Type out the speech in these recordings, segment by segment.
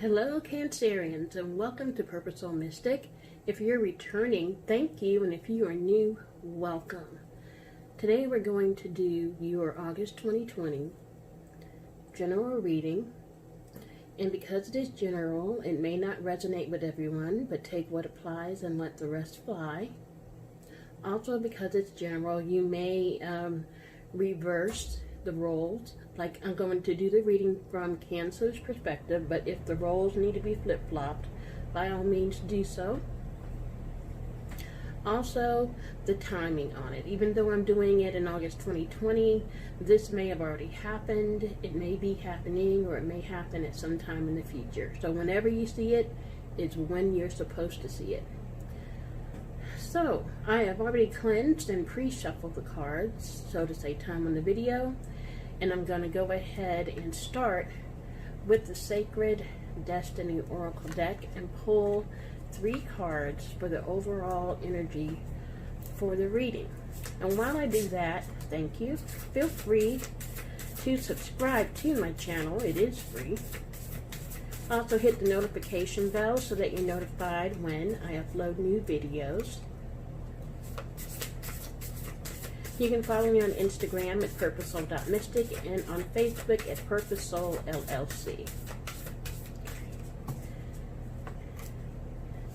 Hello Cancerians, and welcome to Purposeful Mystic. If you're returning, thank you, and if you are new, welcome. Today we're going to do your August 2020 general reading, and because it is general, it may not resonate with everyone, but take what applies and let the rest fly. Also, because it's general, you may reverse the roles. Like, I'm going to do the reading from Cancer's perspective, but if the roles need to be flip-flopped, by all means do so. Also, the timing on it. Even though I'm doing it in August 2020, this may have already happened, it may be happening, or it may happen at some time in the future. So whenever you see it, it's when you're supposed to see it. So, I have already cleansed and pre-shuffled the cards, so to save time on the video. And I'm going to go ahead and start with the Sacred Destiny Oracle deck and pull 3 cards for the overall energy for the reading. And while I do that, thank you. Feel free to subscribe to my channel. It is free. Also hit the notification bell so that you're notified when I upload new videos. You can follow me on Instagram at purposesoul.mystic and on Facebook at purposesoul LLC.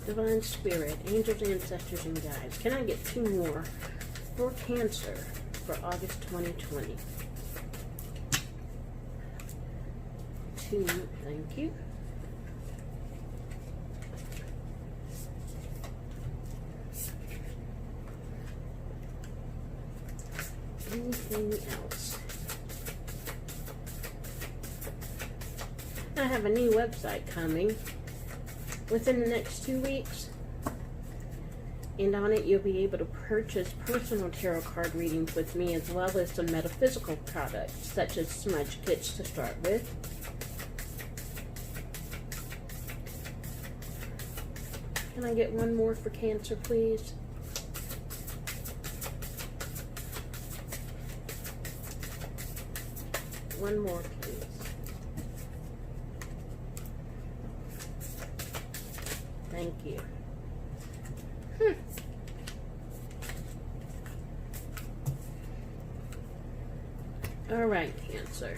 Divine Spirit, angels, ancestors, and guides. Can I get 2 more for Cancer for August 2020? 2, thank you. Anything else? I have a new website coming within the next 2 weeks, and on it you'll be able to purchase personal tarot card readings with me, as well as some metaphysical products such as smudge kits to start with. Can I get 1 more for Cancer, please? One more, please. Thank you. All right, Cancer.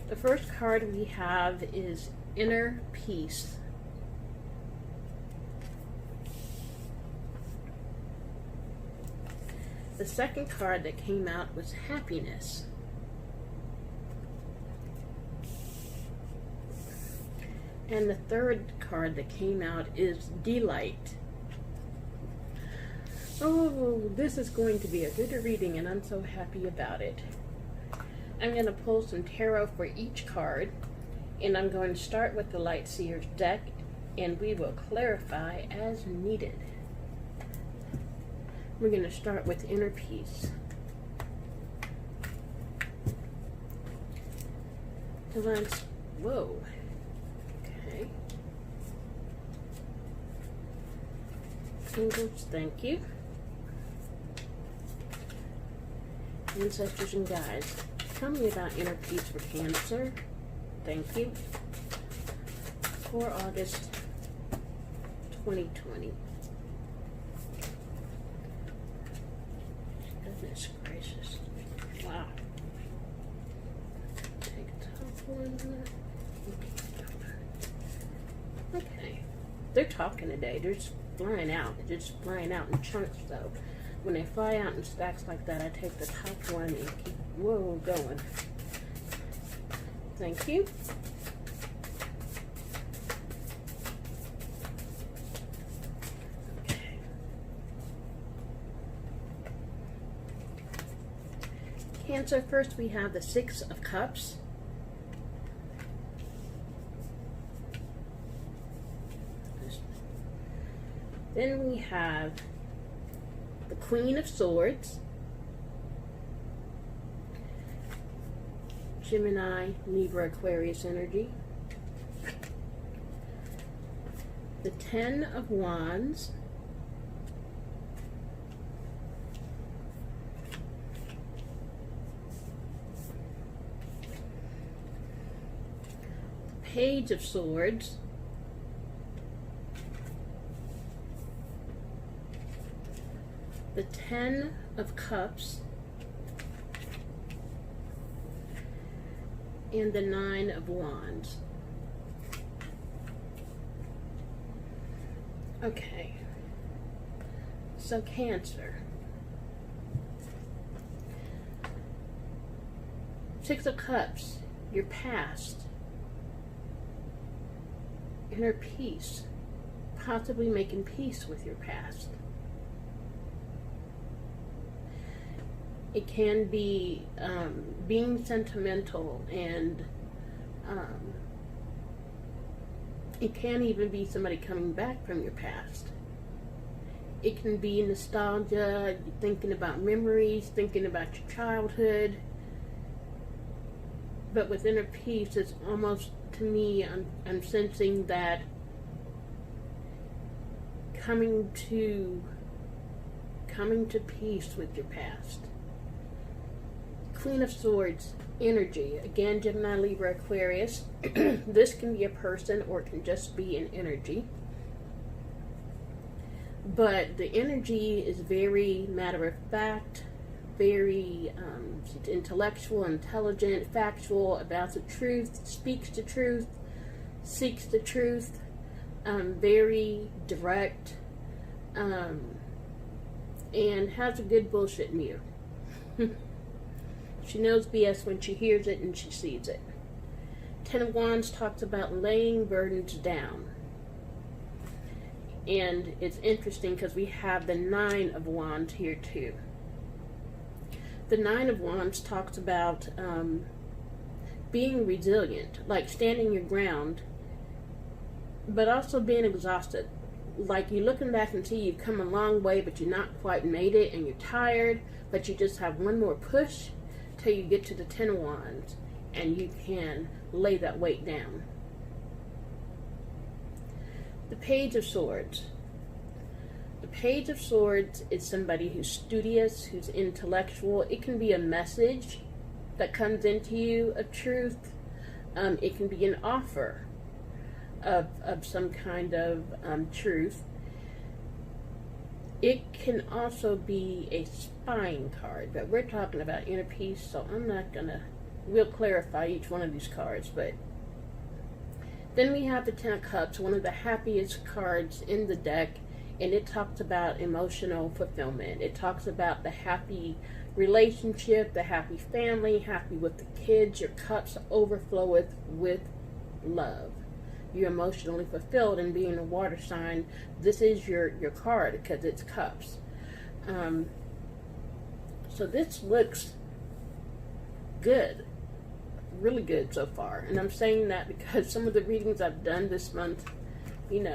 The first card we have is Inner Peace. The second card that came out was Happiness. And the third card that came out is Delight. Oh, this is going to be a good reading, and I'm so happy about it. I'm going to pull some tarot for each card, and I'm going to start with the Light Seer's deck, and we will clarify as needed. We're going to start with Inner Peace. Divine, whoa. Okay. Angels, thank you. Ancestors and guides, tell me about Inner Peace for Cancer. Thank you. For August 2020. Goodness gracious. Wow. Take a top one. Okay. They're talking today. They're just flying out. They're just flying out in chunks, though. When they fly out in stacks like that, I take the top one and keep, whoa, going. Thank you. Okay. Cancer, first we have the 6 of Cups. Then we have the Queen of Swords, Gemini, Libra, Aquarius energy, the 10 of Wands, Page of Swords, the 10 of Cups, and the 9 of Wands. Okay, so Cancer. 6 of Cups, your past, inner peace, possibly making peace with your past. It can be being sentimental, and it can even be somebody coming back from your past. It can be nostalgia, thinking about memories, thinking about your childhood. But with inner peace, it's almost, to me, I'm sensing that coming to peace with your past. Queen of Swords, energy. Again, Gemini, Libra, Aquarius. This can be a person or it can just be an energy. But the energy is very matter of fact, very intellectual, intelligent, factual, about the truth, speaks the truth, seeks the truth, very direct, and has a good bullshit meter. She knows BS when she hears it and she sees it. 10 of Wands talks about laying burdens down. And it's interesting because we have the 9 of Wands here too. The 9 of Wands talks about being resilient, like standing your ground, but also being exhausted. Like you're looking back and see you've come a long way, but you're not quite made it, and you're tired, but you just have one more push till you get to the 10 of Wands, and you can lay that weight down. The Page of Swords. The Page of Swords is somebody who's studious, who's intellectual. It can be a message that comes into you of truth. It can be an offer of some kind of truth. It can also be a spying card, but we're talking about inner peace, so I'm not gonna, we'll clarify each one of these cards. But then we have the 10 of Cups, one of the happiest cards in the deck, and it talks about emotional fulfillment. It talks about the happy relationship, the happy family, happy with the kids. Your cups overflow with love. You're emotionally fulfilled, and being a water sign, this is your card because it's cups. So this looks good, really good so far. And I'm saying that because some of the readings I've done this month,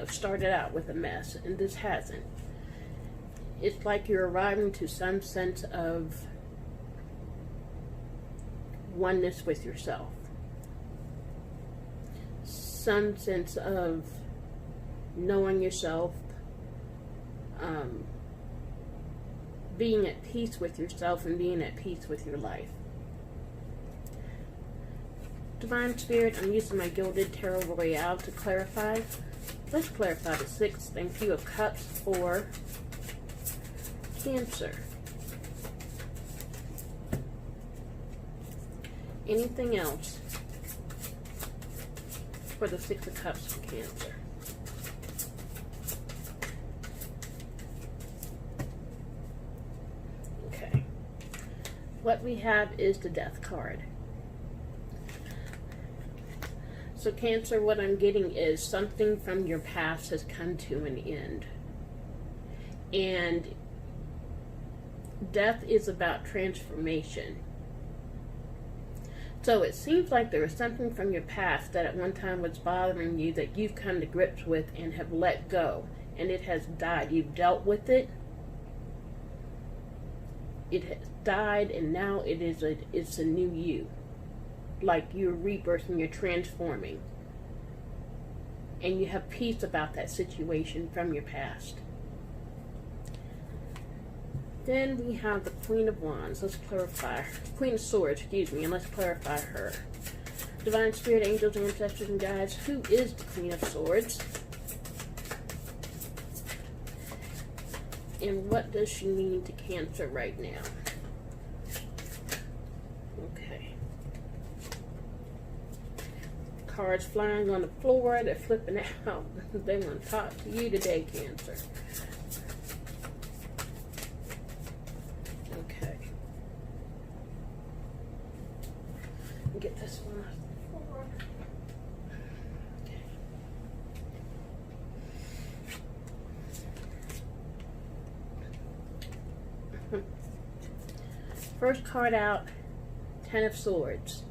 started out with a mess, and this hasn't. It's like you're arriving to some sense of oneness with yourself. Some sense of knowing yourself, being at peace with yourself and being at peace with your life. Divine Spirit, I'm using my Gilded Tarot Royale to clarify. Let's clarify the 6th, thank you, of Cups for Cancer. Anything else for the 6 of Cups for Cancer? Okay. What we have is the Death card. So Cancer, what I'm getting is something from your past has come to an end. And death is about transformation. So it seems like there is something from your past that at one time was bothering you that you've come to grips with and have let go. And it has died. You've dealt with it. It has died, and now it's a new you. Like you're rebirthing, you're transforming. And you have peace about that situation from your past. Then we have the Queen of Wands. Let's clarify. Queen of Swords, excuse me, and let's clarify her. Divine Spirit, angels, ancestors, and guides, who is the Queen of Swords? And what does she mean to Cancer right now? Okay. Cards flying on the floor. They're flipping out. They want to talk to you today, Cancer. Okay. Get this one off the floor. Okay. First card out, Ten of Swords.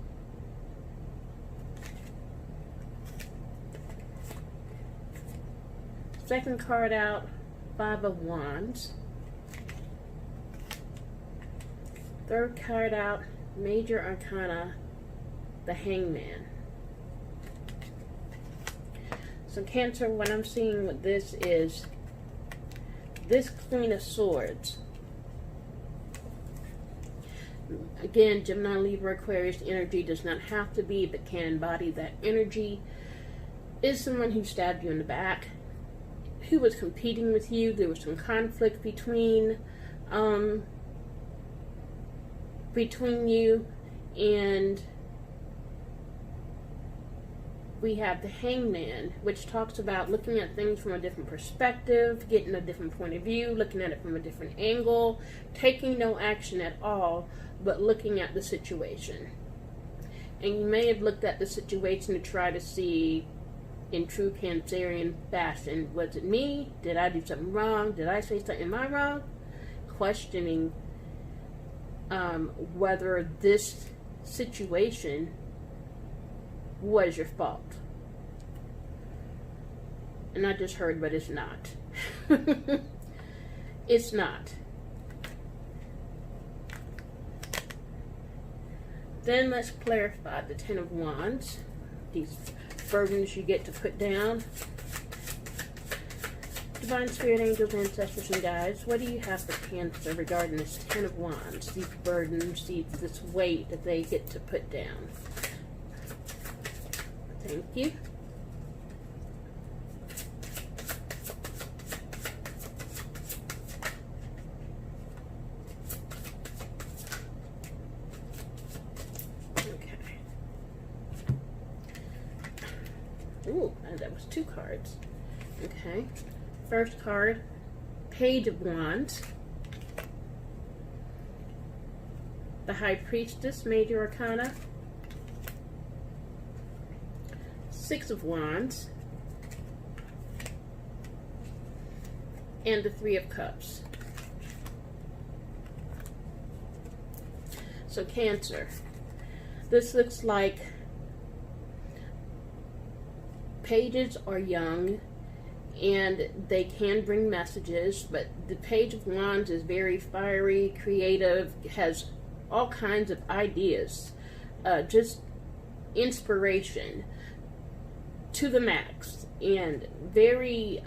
Second card out, Five of Wands. Third card out, Major Arcana, the Hangman. So Cancer, what I'm seeing with this is this Queen of Swords. Again, Gemini, Libra, Aquarius energy does not have to be, but can embody that energy. Is someone who stabbed you in the back, who was competing with you. There was some conflict between you, and we have the Hangman, which talks about looking at things from a different perspective, getting a different point of view, looking at it from a different angle, taking no action at all, but looking at the situation. And you may have looked at the situation to try to see, in true Cancerian fashion, was it me? Did I do something wrong? Did I say something? Am I wrong? Questioning whether this situation was your fault. And I just heard, but it's not. It's not. Then let's clarify the Ten of Wands. These burdens you get to put down. Divine Spirit, Angels, Ancestors, and Guides, what do you have for Cancer regarding this Ten of Wands? These burdens, this weight that they get to put down. Thank you. Okay. Ooh, that was 2 cards. Okay. First card, Page of Wands. The High Priestess, Major Arcana. 6 of Wands. And the 3 of Cups. So Cancer, this looks like pages are young and they can bring messages, but the Page of Wands is very fiery, creative, has all kinds of ideas, just inspiration to the max, and very,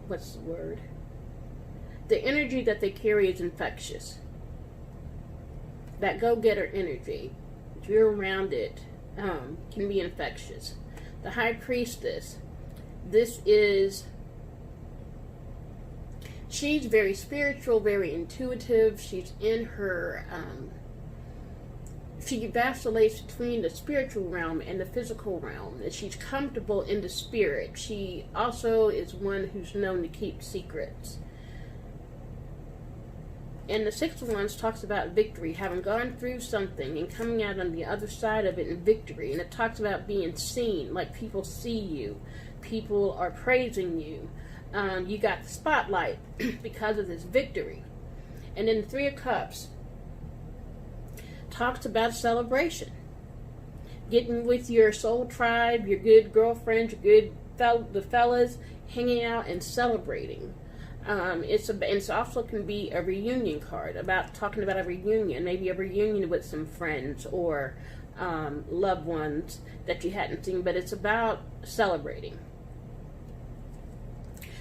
what's the word? The energy that they carry is infectious. That go-getter energy, if you're around it, can be infectious. The High Priestess, she's very spiritual, very intuitive. She's in her, she vacillates between the spiritual realm and the physical realm. She's comfortable in the spirit. She also is one who's known to keep secrets. And the 6 of Wands talks about victory, having gone through something and coming out on the other side of it in victory. And it talks about being seen, like people see you. People are praising you. You got the spotlight because of this victory. And then the 3 of Cups talks about celebration. Getting with your soul tribe, your good girlfriends, your good the fellas, hanging out and celebrating. It's also can be a reunion card, about talking about a reunion, maybe a reunion with some friends or loved ones that you hadn't seen, but it's about celebrating.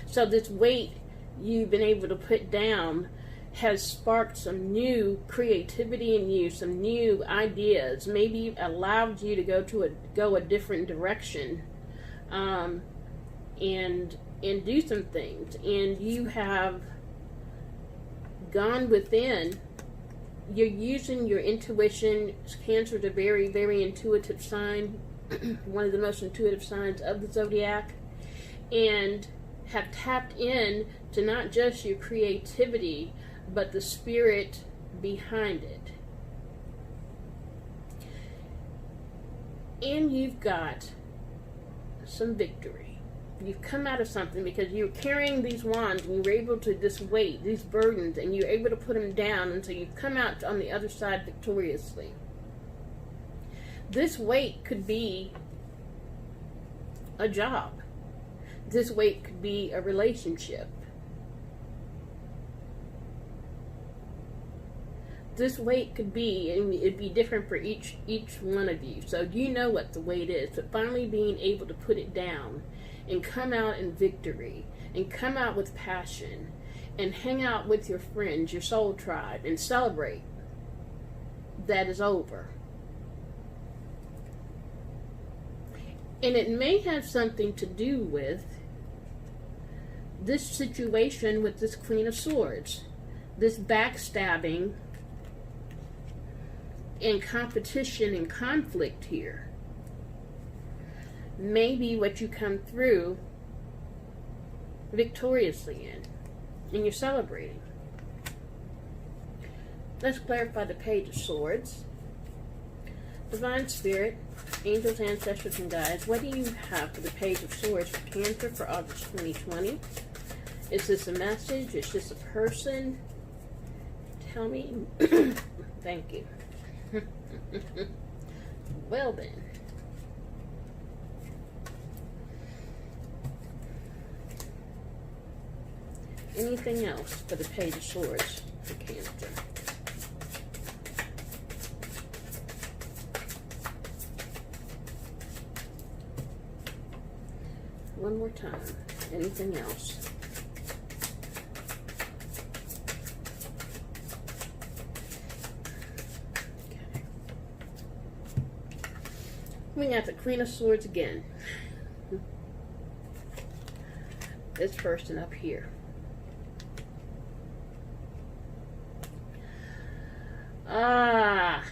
So this weight you've been able to put down has sparked some new creativity in you, some new ideas, maybe allowed you to go a different direction. and do some things, and you have gone within. You're using your intuition. Cancer is a very, very intuitive sign, one of the most intuitive signs of the zodiac, and have tapped in to not just your creativity, but the spirit behind it. And you've got some victory. You've come out of something because you're carrying these wands and you're able to, this weight, these burdens, and you're able to put them down, and so you've come out on the other side victoriously. This weight could be a job. This weight could be a relationship. This weight could be, and it'd be different for each one of you. So you know what the weight is, but finally being able to put it down and come out in victory and come out with passion and hang out with your friends, your soul tribe, and celebrate that is over. And it may have something to do with this situation with this Queen of Swords, this backstabbing and competition and conflict here. Maybe what you come through victoriously in, and you're celebrating. Let's clarify the Page of Swords. Divine Spirit, angels, ancestors, and guides, what do you have for the Page of Swords for Cancer for August 2020? Is this a message? Is this a person? Tell me. Thank you. Well then. Anything else for the Page of Swords for Cancer? One more time. Anything else? Okay. We got the Queen of Swords again. This person up here. Ah.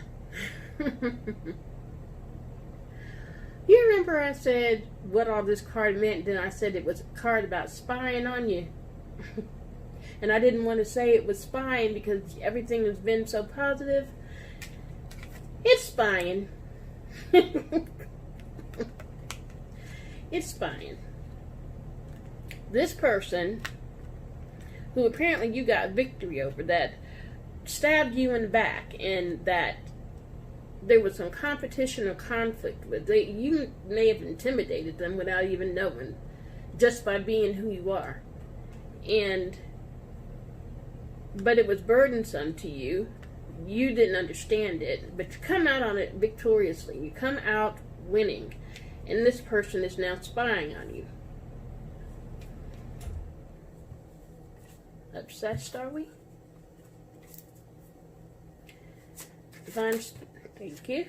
You remember I said what all this card meant, then I said it was a card about spying on you. And I didn't want to say it was spying because everything has been so positive. It's spying. It's spying. This person, who apparently you got victory over, that stabbed you in the back, and that there was some competition or conflict with. You may have intimidated them without even knowing, just by being who you are. But it was burdensome to you. You didn't understand it, but you come out on it victoriously. You come out winning, and this person is now spying on you. Obsessed, are we? Divine, thank you.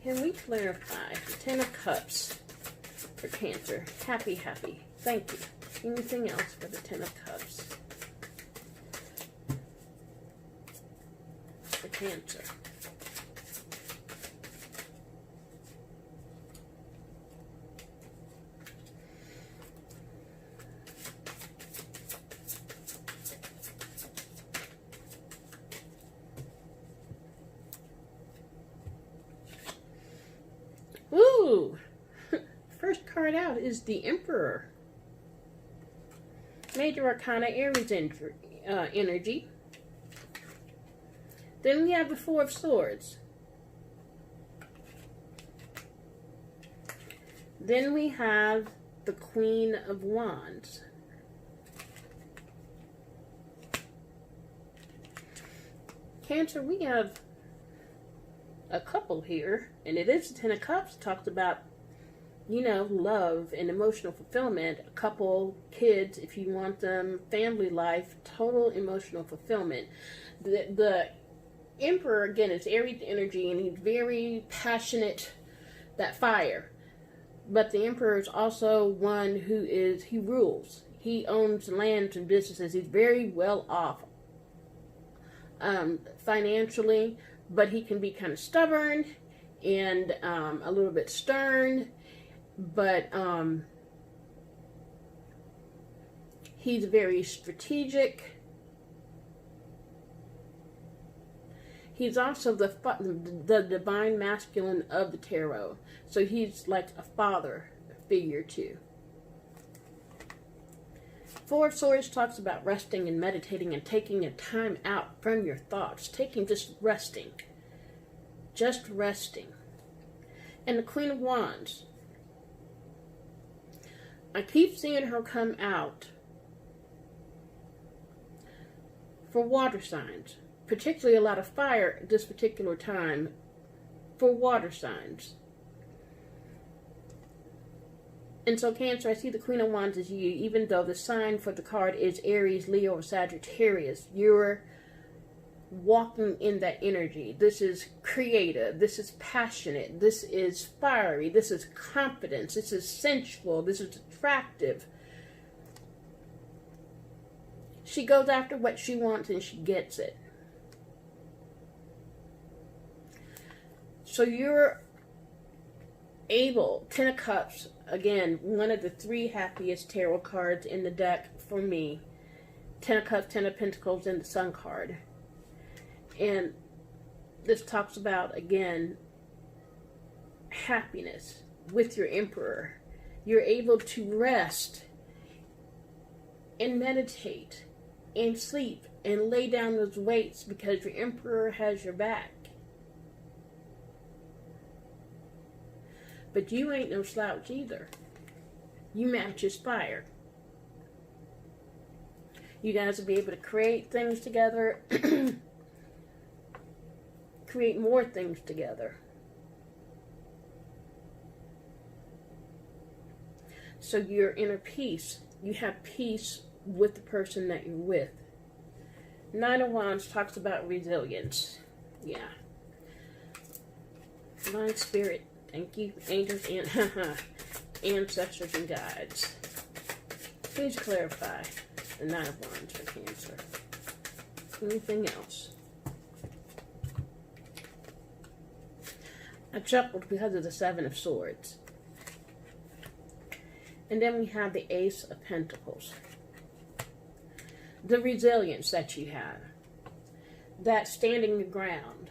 Can we clarify the Ten of Cups for Cancer? Happy, happy. Thank you. Anything else for the Ten of Cups for Cancer? Ooh! First card out is the Emperor. Major Arcana Aries energy. Then we have the Four of Swords. Then we have the Queen of Wands. Cancer, we have a couple here, and it is the Ten of Cups. Talks about, you know, love and emotional fulfillment. A couple, kids, if you want them, family life, total emotional fulfillment. The Emperor, again, is Aries energy, and he's very passionate, that fire. But the Emperor is also one he rules. He owns lands and businesses. He's very well off financially, but he can be kind of stubborn and a little bit stern, but he's very strategic. He's also the divine masculine of the tarot. So he's like a father figure too. Four of Swords talks about resting and meditating and taking a time out from your thoughts. Just resting. Just resting. And the Queen of Wands. I keep seeing her come out for water signs. Particularly a lot of fire at this particular time for water signs. And so Cancer, I see the Queen of Wands as you, even though the sign for the card is Aries, Leo, or Sagittarius. You're walking in that energy. This is creative. This is passionate. This is fiery. This is confidence. This is sensual. This is attractive. She goes after what she wants and she gets it. So you're able, 10 of Cups, again, one of the 3 happiest tarot cards in the deck for me. 10 of Cups, 10 of Pentacles, and the Sun card. And this talks about, again, happiness with your Emperor. You're able to rest and meditate and sleep and lay down those weights because your Emperor has your back. But you ain't no slouch either. You match his fire. You guys will be able to create things together. Create more things together. So you're inner peace. You have peace with the person that you're with. 9 of Wands talks about resilience. Yeah. Divine Spirit. Thank you, angels and ancestors and guides. Please clarify the 9 of Wands for Cancer. Anything else? I chuckled because of the 7 of Swords. And then we have the Ace of Pentacles. The resilience that you have. That standing your ground.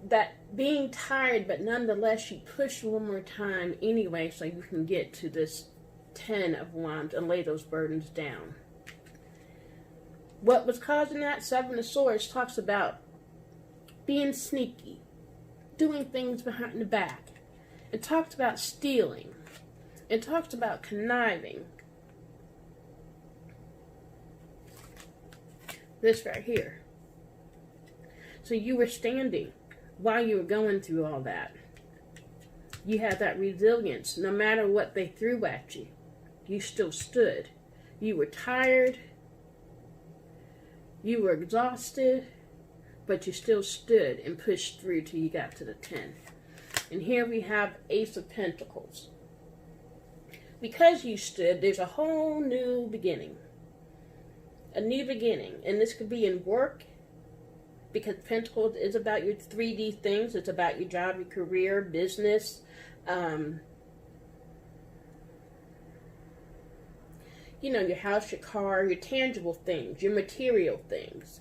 That being tired, but nonetheless you push one more time anyway so you can get to this 10 of Wands and lay those burdens down. What was causing that? 7 of Swords talks about being sneaky, doing things behind the back. It talks about stealing. It talks about conniving. This right here. So you were standing while you were going through all that. You had that resilience. No matter what they threw at you, you still stood. You were tired. You were exhausted. But you still stood and pushed through till you got to the 10. And here we have Ace of Pentacles. Because you stood, there's a whole new beginning. A new beginning. And this could be in work. Because Pentacles is about your 3D things. It's about your job, your career, business. Your house, your car, your tangible things, your material things.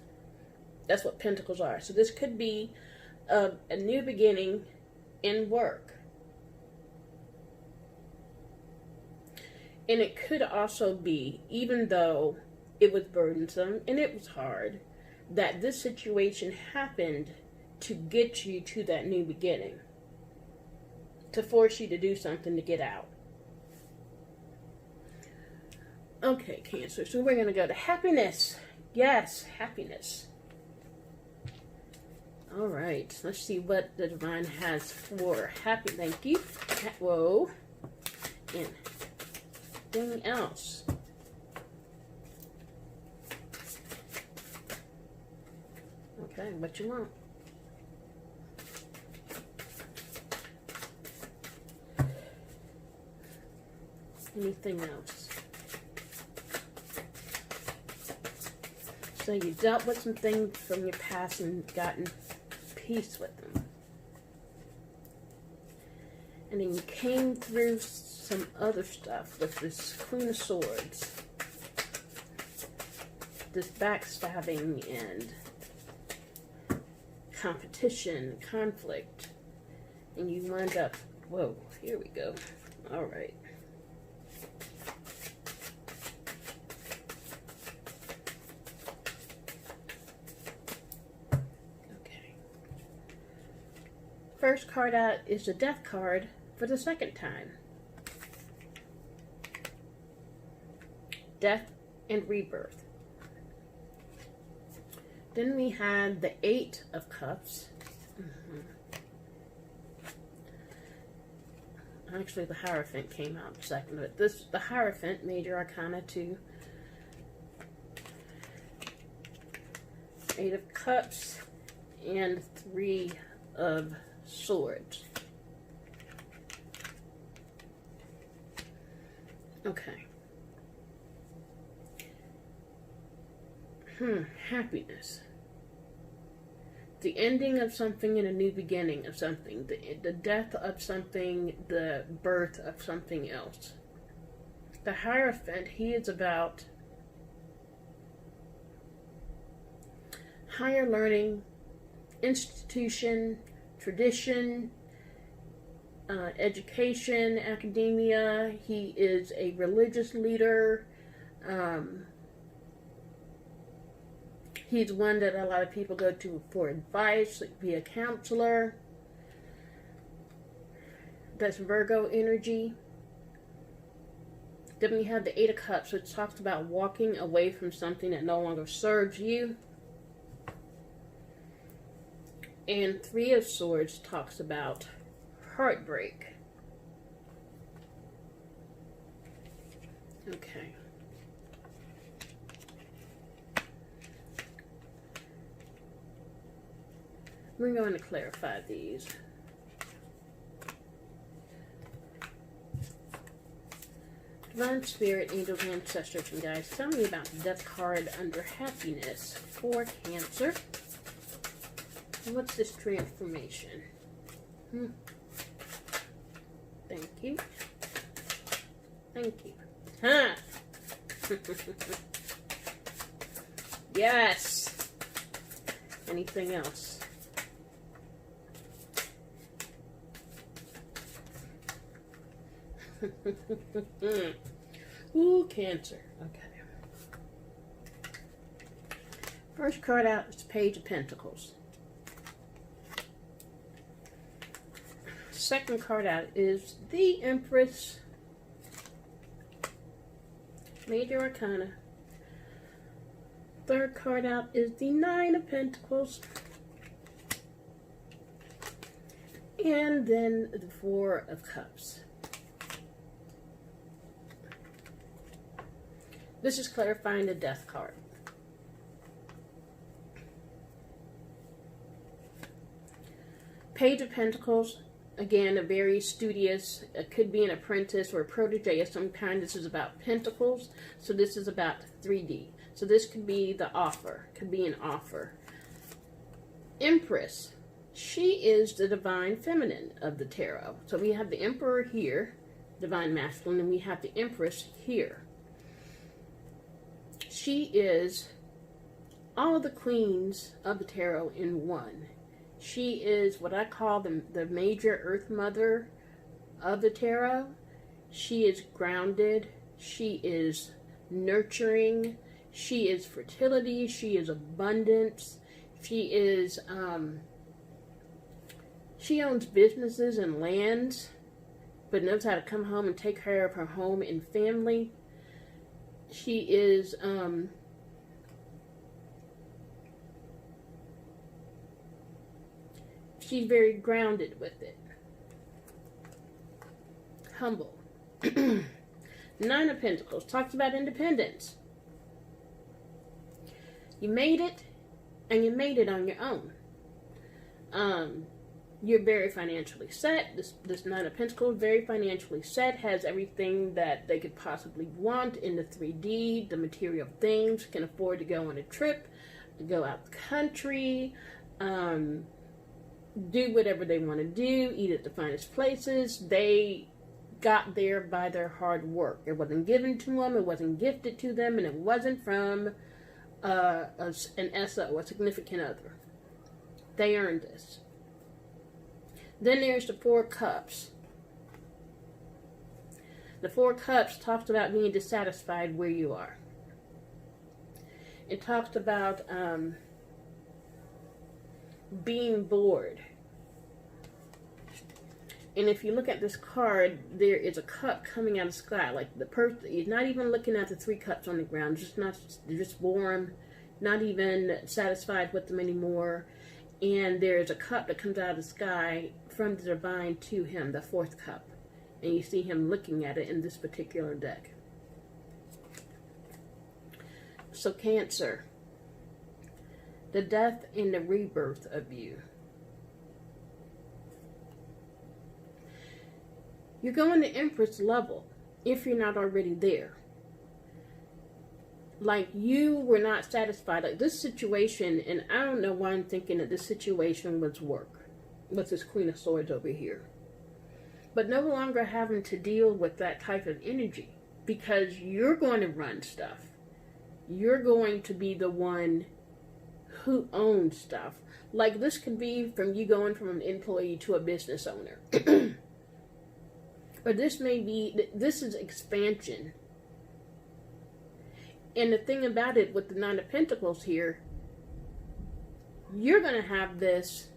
That's what Pentacles are. So this could be a new beginning in work. And it could also be, even though it was burdensome and it was hard, that this situation happened to get you to that new beginning. To force you to do something to get out. Okay, Cancer. So we're going to go to happiness. Yes, happiness. All right. Let's see what the Divine has for happy. Thank you. Whoa. And anything else? Okay, what you want? Anything else? So you dealt with some things from your past and gotten peace with them. And then you came through some other stuff with this Queen of Swords. This backstabbing and competition, conflict. And you wind up, whoa, here we go. All right. Okay. First card out is the Death card for the second time. Death and rebirth. Then we had the Eight of Cups. Actually, the Hierophant came out second. But the Hierophant, Major Arcana 2. Eight of Cups and Three of Swords. Okay. Happiness. The ending of something and a new beginning of something. The death of something, the birth of something else. The Hierophant, he is about higher learning, institution, tradition, education, academia. He is a religious leader. He's one that a lot of people go to for advice, be a counselor. That's Virgo energy. Then we have the Eight of Cups, which talks about walking away from something that no longer serves you. And Three of Swords talks about heartbreak. Okay. We're going to clarify these. Divine Spirit, angels, ancestors, and guides, tell me about the Death card under happiness for Cancer. And what's this transformation? Thank you. Thank you. Huh. Yes. Anything else? Ooh, Cancer. Okay. First card out is Page of Pentacles. Second card out is the Empress. Major Arcana. Third card out is the Nine of Pentacles. And then the Four of Cups. This is clarifying the Death card. Page of Pentacles, again, a very studious, it could be an apprentice or a protege of some kind. This is about Pentacles, so this is about 3D. So this could be the offer, could be an offer. Empress, she is the divine feminine of the tarot. So we have the Emperor here, divine masculine, and we have the Empress here. She is all of the queens of the tarot in one. She is what I call the major earth mother of the tarot. She is grounded. She is nurturing. She is fertility. She is abundance. She is, she owns businesses and lands, but knows how to come home and take care of her home and family. She is, she's very grounded with it. Humble. Nine of Pentacles talks about independence. You made it, and you made it on your own. You're very financially set. This Nine of Pentacles, very financially set, has everything that they could possibly want in the 3D, the material things, can afford to go on a trip, to go out the country, do whatever they want to do, eat at the finest places. They got there by their hard work. It wasn't given to them, it wasn't gifted to them, and it wasn't from an SO, a significant other. They earned this. Then there's the Four Cups. The Four Cups talks about being dissatisfied where you are. It talks about being bored. And if you look at this card, there is a cup coming out of the sky. Like the person is not even looking at the three cups on the ground. Just warm, not even satisfied with them anymore. And there's a cup that comes out of the sky from the divine to him, the fourth cup. And you see him looking at it in this particular deck. So Cancer, the death and the rebirth of you. You're going to Empress level if you're not already there. Like, you were not satisfied. Like, this situation, and I don't know why I'm thinking that this situation was work. With this Queen of Swords over here. But no longer having to deal with that type of energy. Because you're going to run stuff. You're going to be the one who owns stuff. Like, this could be from you going from an employee to a business owner. Or this is expansion. And the thing about it with the Nine of Pentacles here, you're going to have this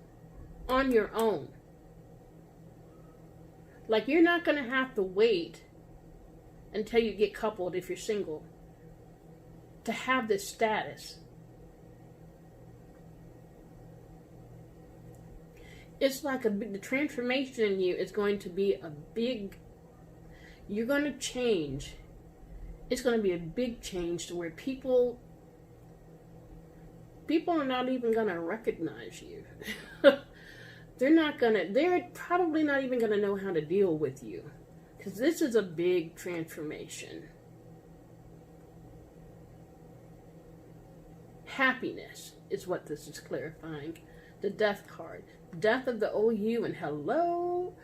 on your own. Like, you're not going to have to wait until you get coupled if you're single to have this status. It's like the transformation in you is going to be a big, you're going to change. It's going to be a big change to where people are not even going to recognize you. They're probably not even going to know how to deal with you. Because this is a big transformation. Happiness is what this is clarifying. The Death card. Death of the old you and hello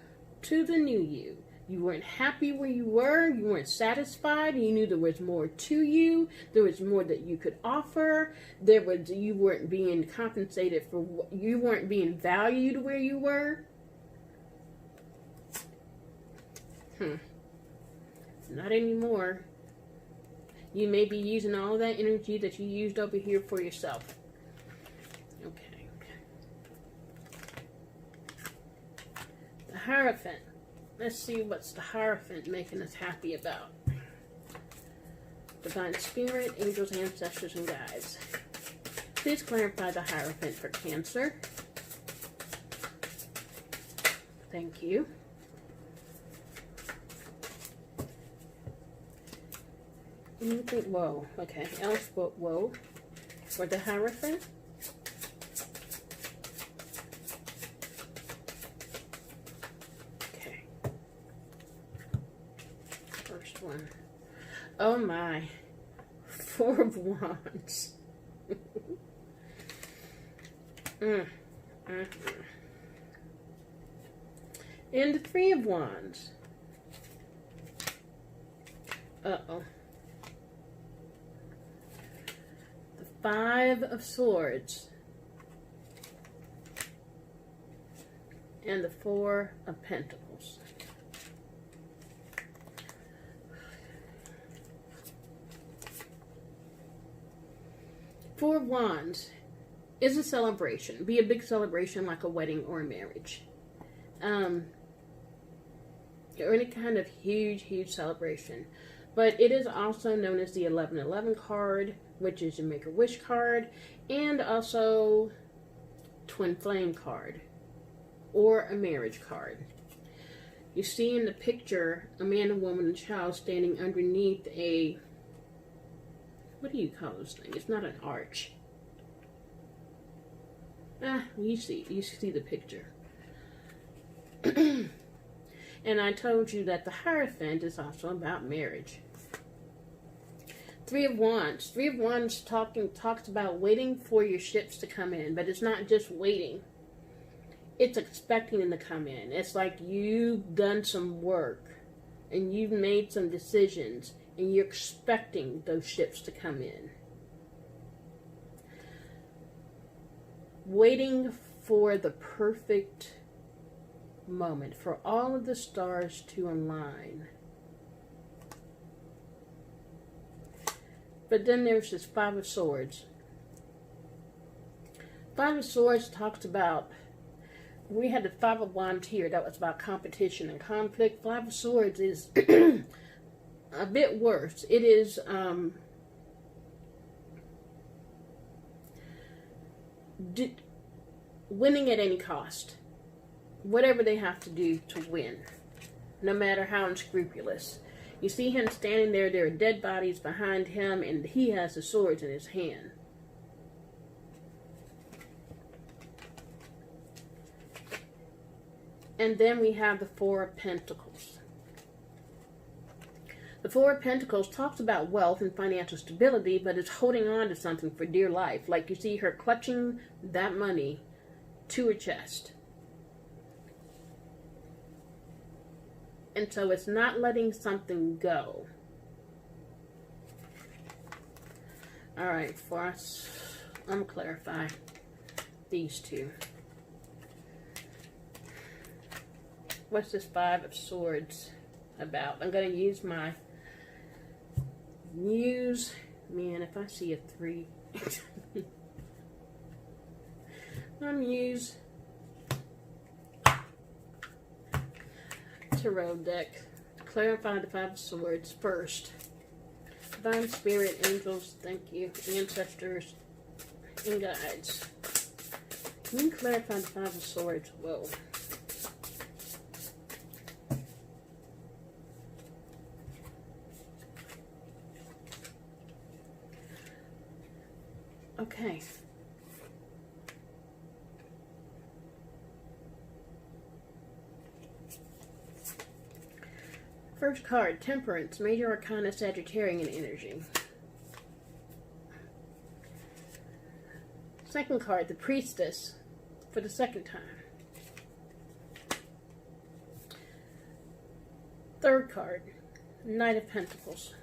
to the new you. You weren't happy where you were. You weren't satisfied. You knew there was more to you. There was more that you could offer. You weren't being compensated for. You weren't being valued where you were. Not anymore. You may be using all that energy that you used over here for yourself. Okay. The Hierophant. Let's see what's the Hierophant making us happy about. Divine Spirit, angels, ancestors, and guides. Please clarify the Hierophant for Cancer. Thank you. Anything? Whoa. Okay. Else but whoa. For the Hierophant. One. Oh my. Four of Wands. And the Three of Wands. Uh-oh. The Five of Swords. And the Four of Pentacles. Four of Wands is a celebration. Be a big celebration like a wedding or a marriage. Or any kind of huge celebration. But it is also known as the 1111 card, which is a Make-A-Wish card, and also Twin Flame card, or a marriage card. You see in the picture a man, a woman, and a child standing underneath a, what do you call this thing? It's not an arch. You see the picture. And I told you that the Hierophant is also about marriage. Three of Wands. Three of Wands talks about waiting for your ships to come in, but it's not just waiting. It's expecting them to come in. It's like you've done some work and you've made some decisions and you're expecting those ships to come in. Waiting for the perfect moment, for all of the stars to align. But then there's this Five of Swords. Five of Swords talks about, we had the Five of Wands here, that was about competition and conflict. Five of Swords is a bit worse. It is winning at any cost. Whatever they have to do to win, no matter how unscrupulous. You see him standing there, there are dead bodies behind him, and he has the swords in his hand. And then we have the Four of Pentacles. The Four of Pentacles talks about wealth and financial stability, but it's holding on to something for dear life. Like you see her clutching that money to her chest. And so it's not letting something go. Alright, for us, I'm going to clarify these two. What's this Five of Swords about? I'm going to use my Muse. Man, if I see a 3. My Muse Tarot deck. Clarify the Five of Swords first. Divine Spirit, Angels, thank you, Ancestors, and Guides. Can you clarify the Five of Swords? Whoa. Okay. First card, Temperance, Major Arcana, Sagittarian energy. Second card, the Priestess, for the second time. Third card, Knight of Pentacles.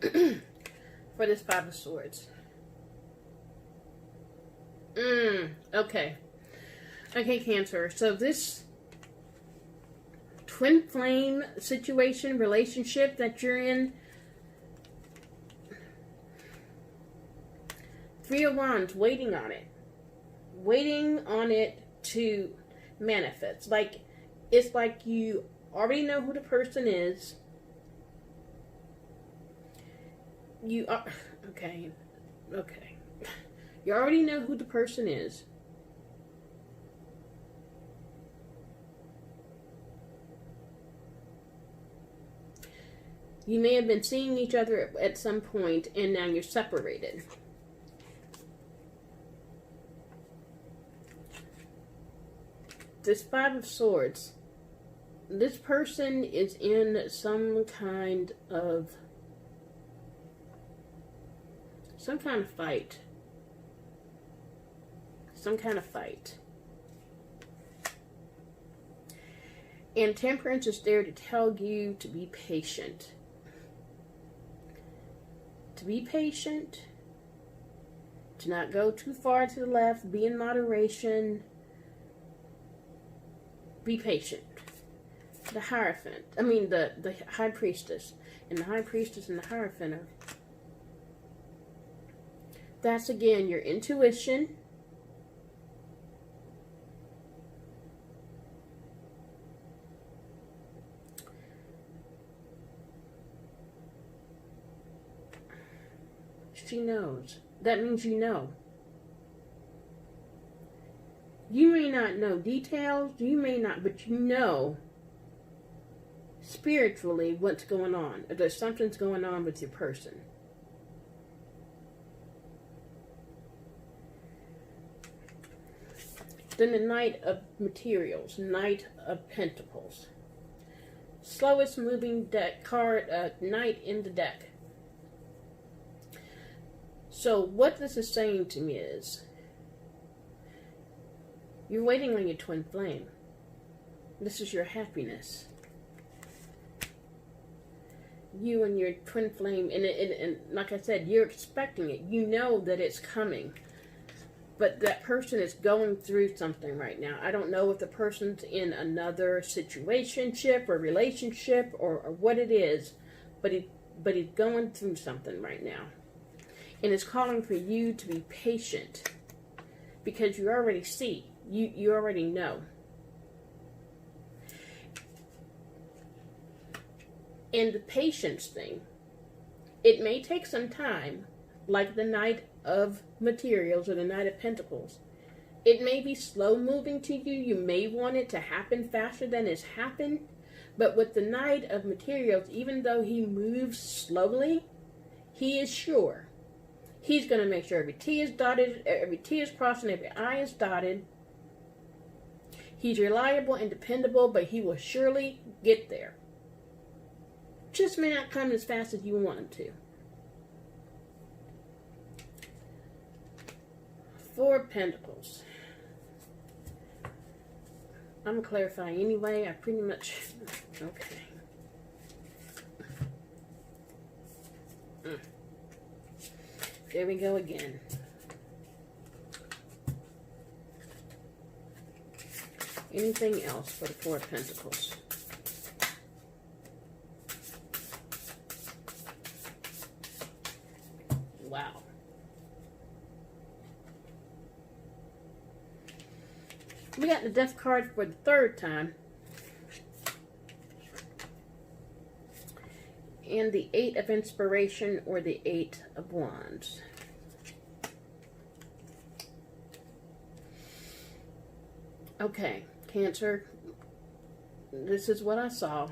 For this Five of Swords. Okay. Okay, Cancer. So this twin flame situation, relationship that you're in, Three of Wands, waiting on it. Waiting on it to manifest. Like, it's like you already know who the person is. You are, okay. You already know who the person is. You may have been seeing each other at some point, and now you're separated. This Five of Swords, this person is in some kind of fight. Some kind of fight. And Temperance is there to tell you to be patient. To be patient. To not go too far to the left. Be in moderation. Be patient. The Hierophant. I mean, the High Priestess. And the High Priestess and the Hierophant are... That's, again, your intuition. She knows. That means you know. You may not know details, you may not, but you know spiritually what's going on. If there's something's going on with your person. Then the Knight of Materials, Knight of Pentacles. Slowest moving deck card, Knight in the deck. So what this is saying to me is, you're waiting on your twin flame. This is your happiness. You and your twin flame, and like I said, you're expecting it. You know that it's coming. But that person is going through something right now. I don't know if the person's in another situationship or relationship or what it is, but he's going through something right now. And it's calling for you to be patient, because you already see. You already know. And the patience thing, it may take some time, like the Knight of Materials or the Knight of Pentacles. It may be slow moving to you. You may want it to happen faster than it's happened. But with the Knight of Materials, even though he moves slowly, he is sure. He's going to make sure every T is dotted, every T is crossed, and every I is dotted. He's reliable and dependable, but he will surely get there. Just may not come as fast as you want him to. 4 of Pentacles. I'm going to clarify anyway. I pretty much... Okay. There we go again. Anything else for the 4 of Pentacles? Wow. We got the Death card for the 3rd time. And the 8 of Inspiration, or the 8 of Wands. Okay, Cancer, this is what I saw.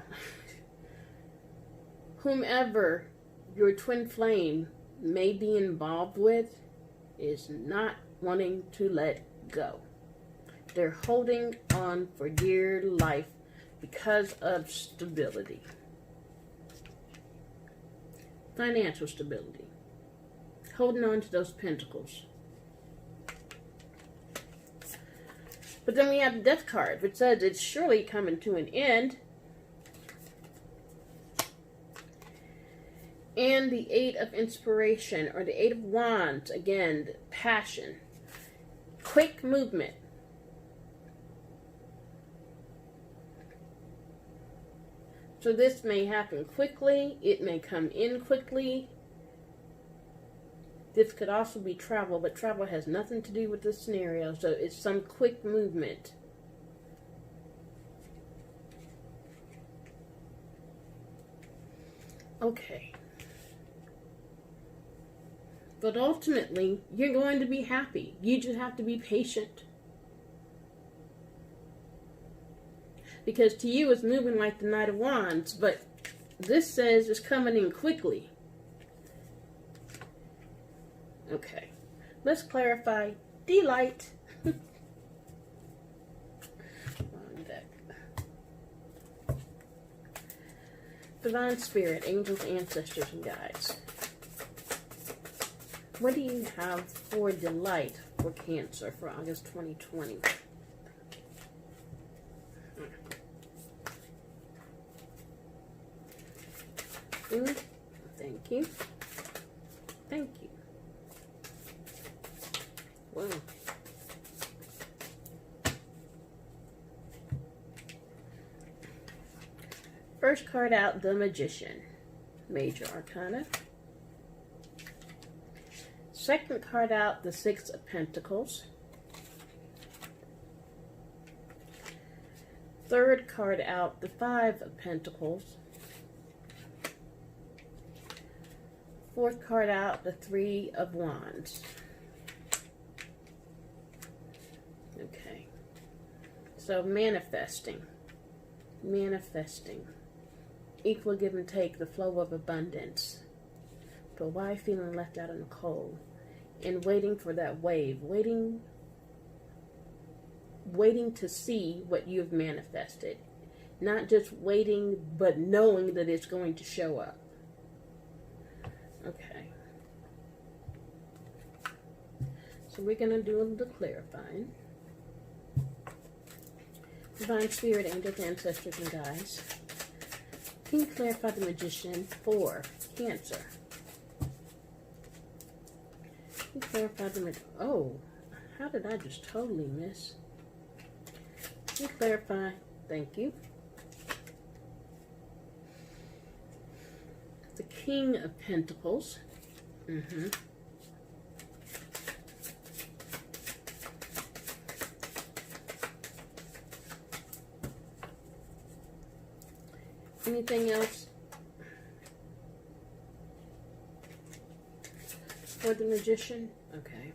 Whomever your twin flame may be involved with is not wanting to let go. They're holding on for dear life because of stability. Financial stability. Holding on to those pentacles. But then we have the Death card, which says it's surely coming to an end. And the 8 of Inspiration, or the 8 of Wands, again, passion. Quick movement. So this may happen quickly. It may come in quickly. This could also be travel, but travel has nothing to do with this scenario. So it's some quick movement. Okay. But ultimately, you're going to be happy. You just have to be patient. Because to you, it's moving like the Knight of Wands, but this says it's coming in quickly. Okay. Let's clarify. Delight. Wrong deck. Divine Spirit, angels, ancestors, and guides. What do you have for delight for Cancer for August 2020? Thank you. Thank you. Wow. First card out, the Magician. Major Arcana. Second card out, the 6 of Pentacles. Third card out, the 5 of Pentacles. Fourth card out, the 3 of Wands. Okay. So manifesting. Manifesting. Equal give and take, the flow of abundance. But why feeling left out in the cold? And waiting for that wave. Waiting waiting to see what you've manifested. Not just waiting, but knowing that it's going to show up. Okay. So we're going to do a little clarifying. Divine Spirit, angels, ancestors, and guides. Can you clarify the Magician for Cancer? Can you clarify the Magician? Oh, how did I just totally miss? Can you clarify? Thank you. The King of Pentacles. Anything else for the Magician? Okay.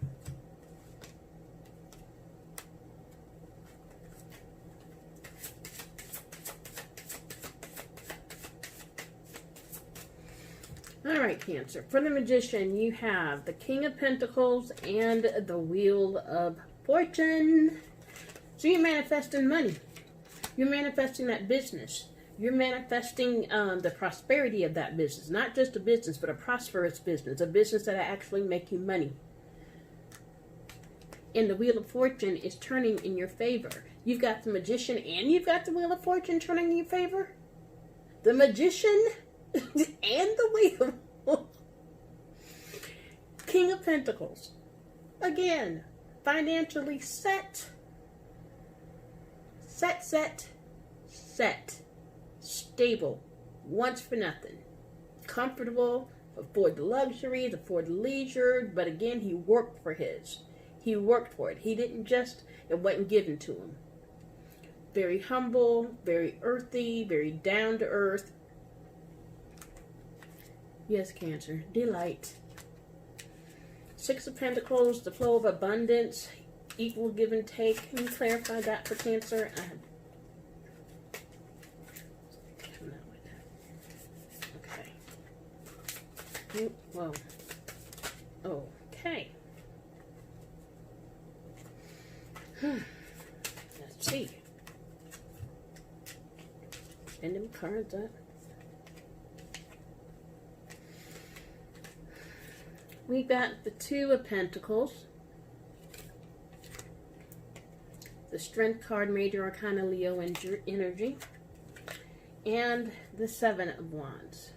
All right, Cancer. For the Magician, you have the King of Pentacles and the Wheel of Fortune. So you're manifesting money. You're manifesting that business. You're manifesting the prosperity of that business. Not just a business, but a prosperous business. A business that will actually make you money. And the Wheel of Fortune is turning in your favor. You've got the Magician and you've got the Wheel of Fortune turning in your favor. The Magician and the Wheel. King of Pentacles. Again, financially set. Set. Stable. Wants for nothing. Comfortable. Afford the luxuries, afford the leisure. But again, he worked for his. He worked for it. He didn't just, it wasn't given to him. Very humble, very earthy, very down to earth. Yes, Cancer. Delight. Six of Pentacles, the flow of abundance, equal give and take. Can you clarify that for Cancer? Okay. Whoa. Okay. Let's see. And them cards up. We got the Two of Pentacles, the Strength card, Major Arcana Leo energy, and the Seven of Wands.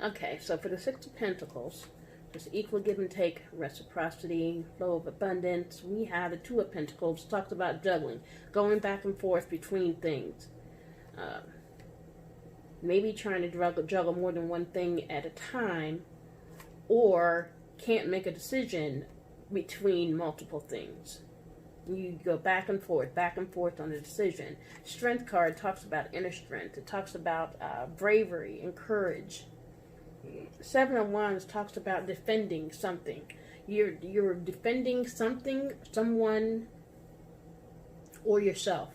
Okay, so for the Six of Pentacles, there's equal give and take, reciprocity, flow of abundance. We have the Two of Pentacles, talks about juggling, going back and forth between things. Maybe trying to juggle more than one thing at a time, or can't make a decision between multiple things. You go back and forth on a decision. Strength card talks about inner strength. It talks about bravery and courage. Seven of Wands talks about defending something. You're defending something, someone, or yourself.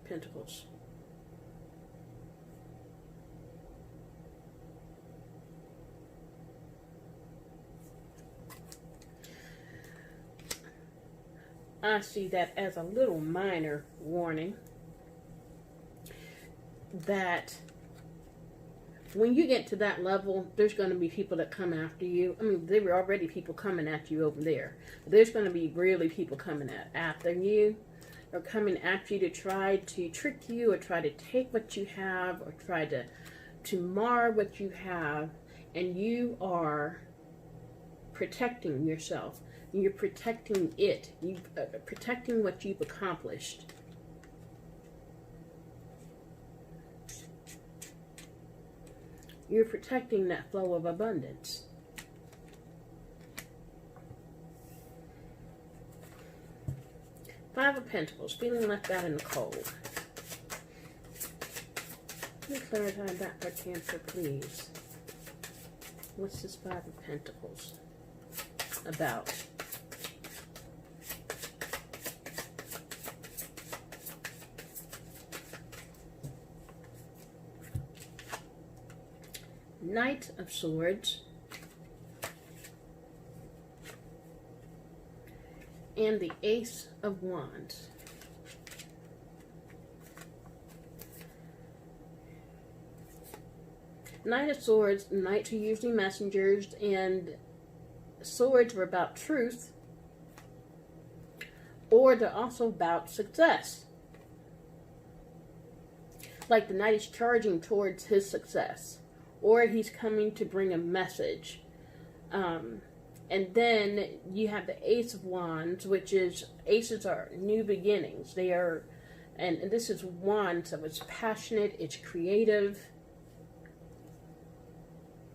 Pentacles. I see that as a little minor warning that when you get to that level, there's going to be people that come after you. I mean, there were already people coming at you over there. There's going to be really people coming after you, or coming after you to try to trick you, or try to take what you have, or try to mar what you have, and you are protecting yourself. You're protecting it. You protecting what you've accomplished. You're protecting that flow of abundance. Five of Pentacles, feeling left out in the cold. Can you clarify that for Cancer, please? What's this Five of Pentacles about? Knight of Swords, and the Ace of Wands. Knight of Swords, knights are usually messengers, and swords are about truth, or they're also about success. Like the knight is charging towards his success, or he's coming to bring a message. And then you have the Ace of Wands, which is, aces are new beginnings. They are, and this is wands, so it's passionate, it's creative.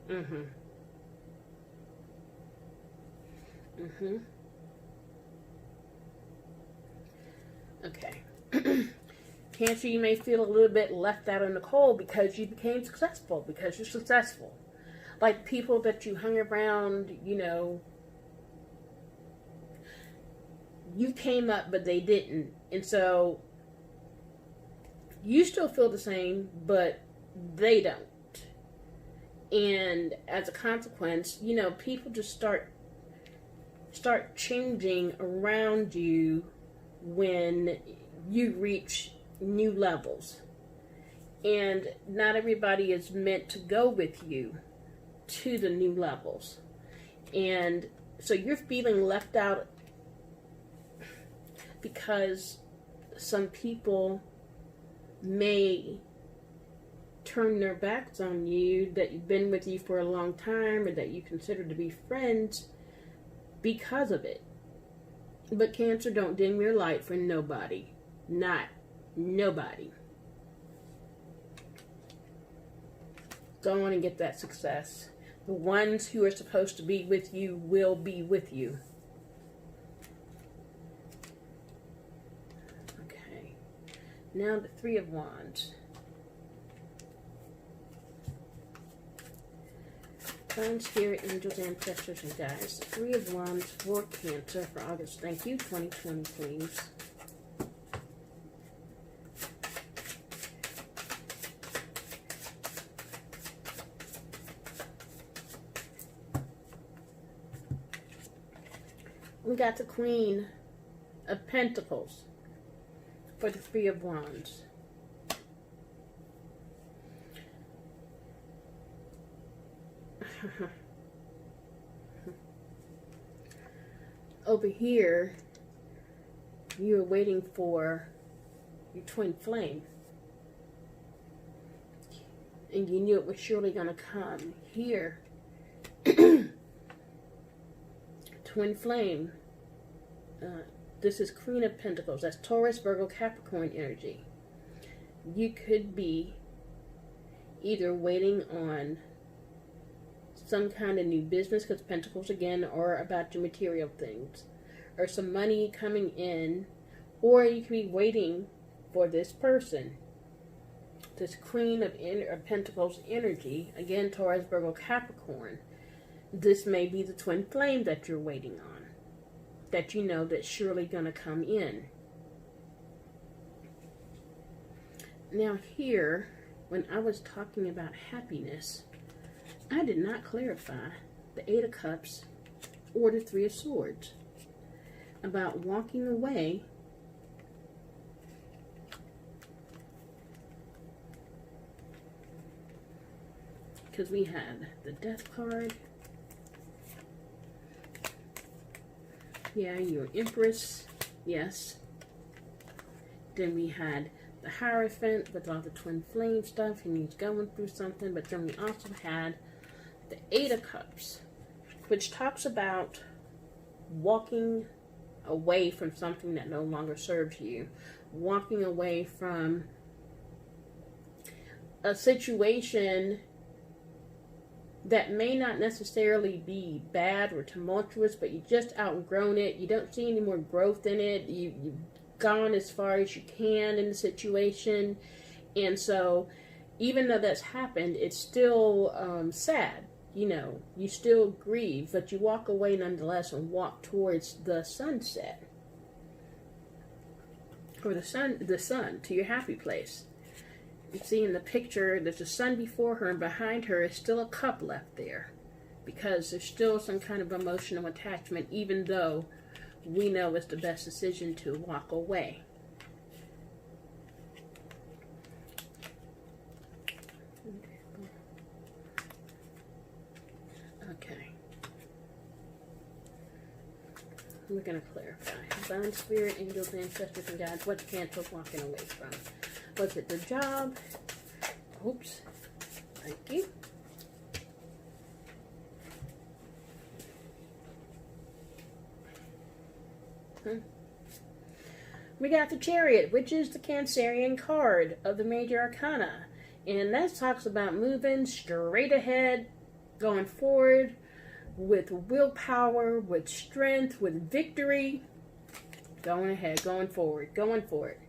Okay. Cancer, you may feel a little bit left out in the cold because you became successful, because you're successful. Like people that you hung around, you know, you came up but they didn't. And so you still feel the same, but they don't. And as a consequence, you know, people just start changing around you when you reach new levels. And not everybody is meant to go with you to the new levels. And so you're feeling left out because some people may turn their backs on you that you've been with you for a long time or that you consider to be friends because of it. But Cancer, don't dim your light for nobody. Not nobody. Go on and get that success. The ones who are supposed to be with you will be with you. Okay. Now the Three of Wands. Divine Spirit, Angels, Ancestors, and Guides. The Three of Wands for Cancer for August. Thank you. 2020, please. We got the Queen of Pentacles for the Three of Wands. Over here, you're waiting for your twin flame. And you knew it was surely going to come. Here, twin flame. This is Queen of Pentacles. That's Taurus, Virgo, Capricorn energy. You could be either waiting on some kind of new business, because Pentacles again are about your material things, or some money coming in, or you could be waiting for this person, this Queen of Pentacles energy, again Taurus, Virgo, Capricorn. This may be the twin flame that you're waiting on, that you know that's surely going to come in. Now here, when I was talking about happiness, I did not clarify the Eight of Cups or the Three of Swords. About walking away because we had the Death card. Yeah, your Empress. Yes. Then we had the Hierophant with all the twin flame stuff, and he's going through something. But then we also had the Eight of Cups, which talks about walking away from something that no longer serves you, walking away from a situation that may not necessarily be bad or tumultuous, but you just outgrown it. You don't see any more growth in it. You've gone as far as you can in the situation. And so even though that's happened, it's still sad. You know, you still grieve, but you walk away nonetheless and walk towards the sunset. Or the sun to your happy place. You see in the picture, there's a sun before her, and behind her is still a cup left there. Because there's still some kind of emotional attachment, even though we know it's the best decision to walk away. Okay. We're going to clarify. Divine Spirit, angels, ancestors, and guides. What's Cancer walking away from? Was it the job? Oops. Thank you. We got the Chariot, which is the Cancerian card of the Major Arcana. And that talks about moving straight ahead, going forward, with willpower, with strength, with victory. Going ahead, going forward, going for it.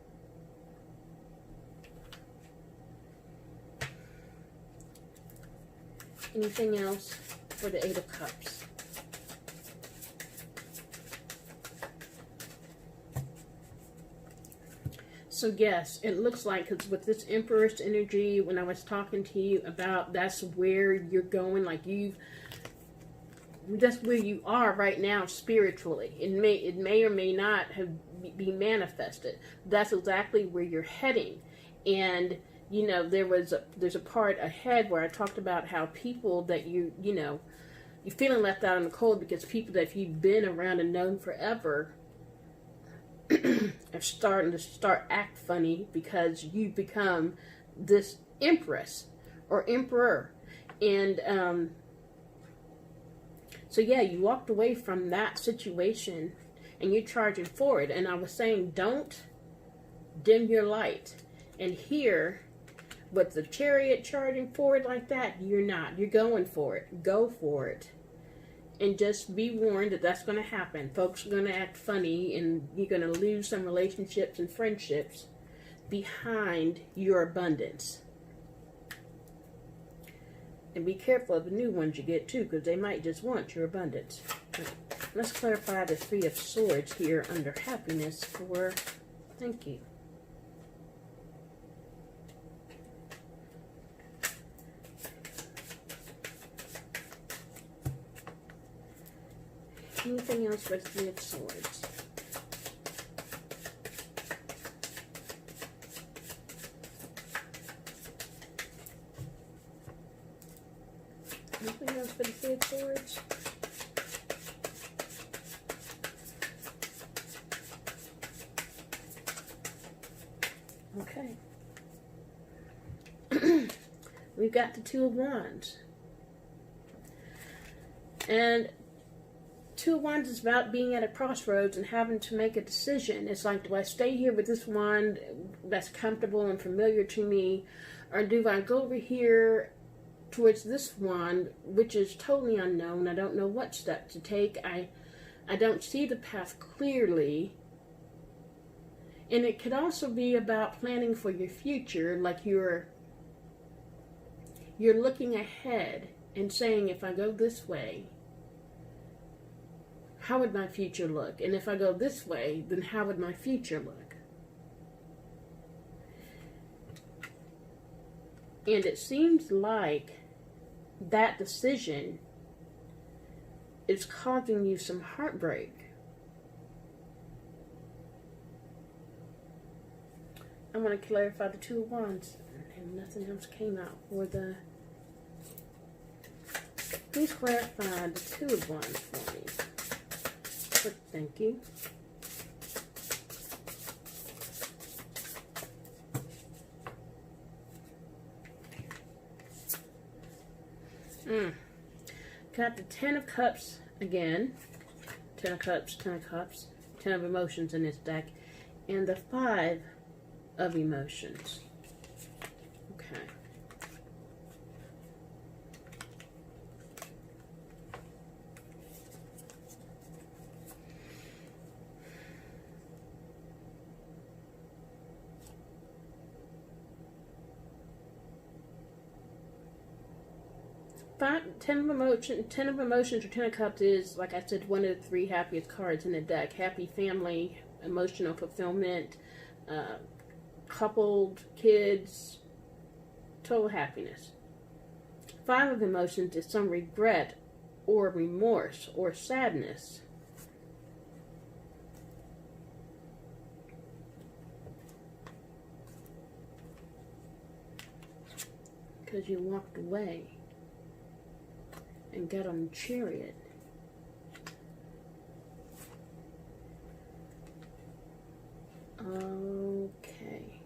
Anything else for the Eight of Cups? So yes, it looks like, because with this Empress energy, when I was talking to you about that's where you're going, like that's where you are right now spiritually. It may or may not be manifested. That's exactly where you're heading. And you know, there's a part ahead where I talked about how people that you're feeling left out in the cold, because people that you've been around and known forever are starting to act funny because you've become this Empress or Emperor. And so yeah, you walked away from that situation and you're charging forward. And I was saying, don't dim your light. And here, with the Chariot charging forward like that, you're not. You're going for it. Go for it. And just be warned that that's going to happen. Folks are going to act funny, and you're going to lose some relationships and friendships behind your abundance. And be careful of the new ones you get too, because they might just want your abundance. Let's clarify the Three of Swords here under happiness for, thank you. Anything else for the Three of Swords? Anything else for the Three of Swords? Okay. We've got the Two of Wands. And Two of Wands is about being at a crossroads and having to make a decision. It's like, do I stay here with this wand that's comfortable and familiar to me, or do I go over here towards this wand, which is totally unknown? I don't know what step to take. I don't see the path clearly. And it could also be about planning for your future, like you're looking ahead and saying, if I go this way, how would my future look? And if I go this way, then how would my future look? And it seems like that decision is causing you some heartbreak. I want to clarify the Two of Wands, and nothing else came out for the... Please clarify the Two of Wands for me. Thank you. Got the Ten of Cups again. Ten of Cups, Ten of Cups, Ten of Emotions in this deck. And the Five of Emotions. Okay. Ten of Emotions or Ten of Cups is, like I said, one of the three happiest cards in the deck. Happy family, emotional fulfillment, coupled, kids, total happiness. 5 of emotions is some regret or remorse or sadness. Because you walked away and got on the chariot. Okay.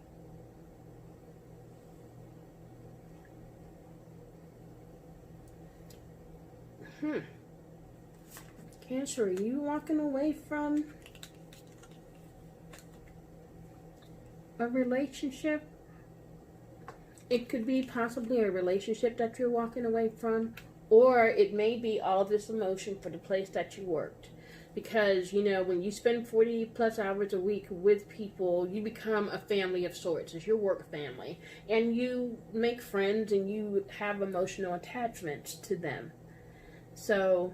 Cancer, are you walking away from a relationship? It could be possibly a relationship that you're walking away from, or it may be all this emotion for the place that you worked. Because, you know, when you spend 40 plus hours a week with people, you become a family of sorts. It's your work family. And you make friends and you have emotional attachments to them. So,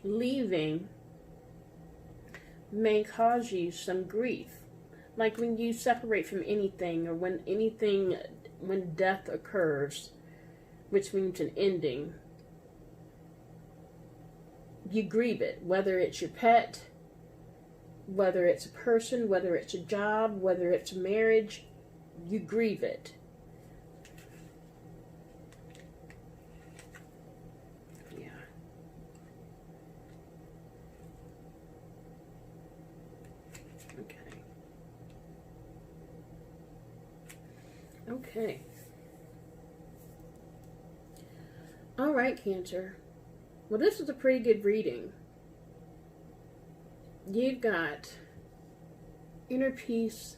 leaving may cause you some grief. Like when you separate from anything, or when death occurs, which means an ending, you grieve it, whether it's your pet, whether it's a person, whether it's a job, whether it's a marriage, you grieve it. Yeah. Okay. Okay. All right, Cancer. Well, this is a pretty good reading. You've got inner peace,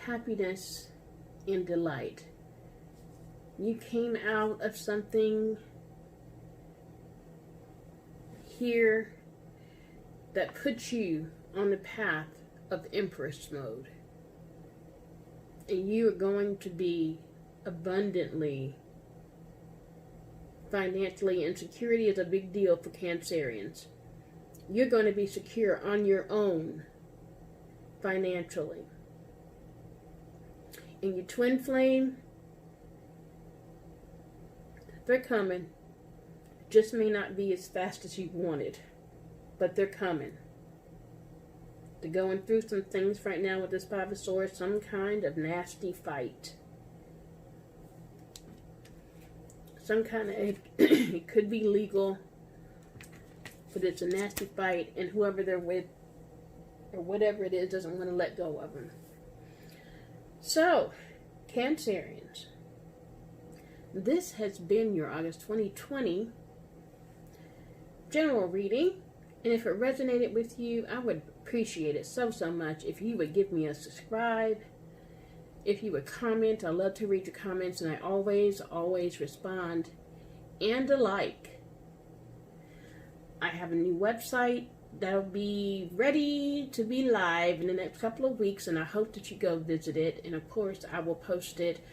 happiness, and delight. You came out of something here that puts you on the path of Empress mode. And you are going to be abundantly financially, and security is a big deal for Cancerians. You're going to be secure on your own financially. And your twin flame, they're coming. Just may not be as fast as you wanted, but they're coming. They're going through some things right now with this 5 of Swords, some kind of nasty fight. Some kind of, it could be legal, but it's a nasty fight, and whoever they're with, or whatever it is, doesn't want to let go of them. So, Cancerians, this has been your August 2020 general reading, and if it resonated with you, I would appreciate it so much if you would give me a subscribe. If you would comment, I love to read your comments, and I always respond. And a like. I have a new website that'll be ready to be live in the next couple of weeks, and I hope that you go visit it. And of course, I will post it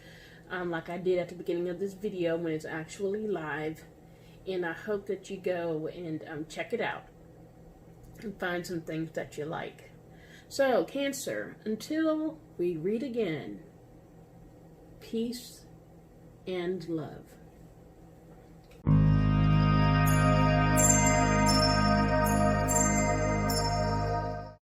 like I did at the beginning of this video when it's actually live. And I hope that you go and check it out and find some things that you like. So, Cancer, until we read again, peace and love.